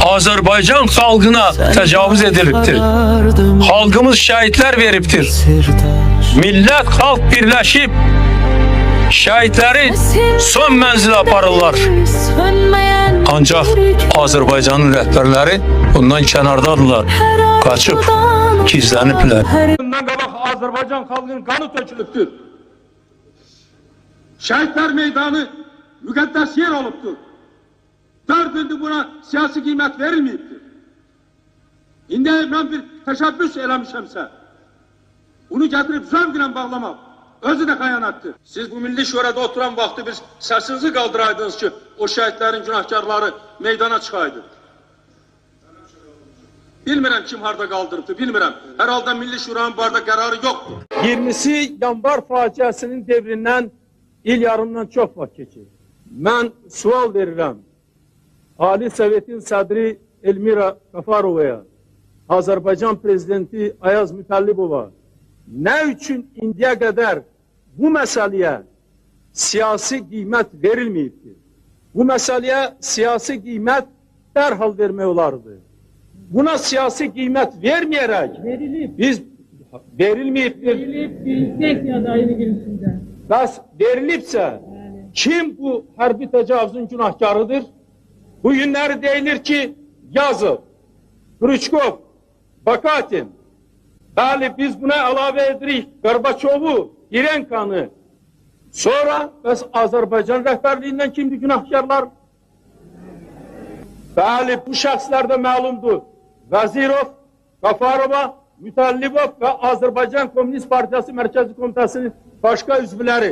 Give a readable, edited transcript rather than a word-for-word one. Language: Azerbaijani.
Azerbaycan halkına tecavüz ediliptir. Halkımız şehitler veriptir. Millet halk birleşip şehitleri son menzile aparırlar. Ancak Azerbaycan'ın rehberleri bundan kenardadırlar. Kaçıp gizlenipler. Bundan qabaq Azerbaycan xalqının qanı tökülübdür. Şehitler meydanı müqəddəs yer olubdur. 4 gündür buna siyasi qiymət verilməyibdir. İndi mən bir təşəbbüs eləmişəmsə, bunu gətirib zövqlə bağlamaq özü də xəyanətdir. Siz bu Milli Şurada oturan vaxtı biz səsinizi qaldıraydınız ki, o şəhidlərin günahkarları meydana çıxaydı. Bilmirəm kim harda qaldırıbdı, bilmirəm. Hər halda Milli Şuranın bu arada qərarı yoxdur. 20'si yanvar faciasının devrindən il yarımdan çox vaxt keçir. Mən sual verirəm. Ali Sovetin sədri Elmira Qafarovaya, Azərbaycan prezidenti Ayaz Mütəllibova nə üçün indiyə qədər bu məsələyə siyasi qiymət verilməyibdir? Bu məsələyə siyasi qiymət dərhal vermək olardı. Buna siyasi qiymət verməyərək biz verilməyibdir. Verilib, adayını girişində. Bəs verilibsə, kim bu hərbi təcavüzün günahkarıdır? Bu günləri deyilir ki, Yazov, Khrushchev, Bakatin. Bəli, biz buna əlavə edirik Qarbaçovu, İrenkanı. Sonra bəs Azərbaycan rəhbərliyindən kimdir günahkarlar? Bəli, bu şəxslər də məlumdur. Vəzirov, Qafarova, Mütəllibov və Azərbaycan Komünist Partiyası Mərkəzi Komitəsinin başqa üzvləri.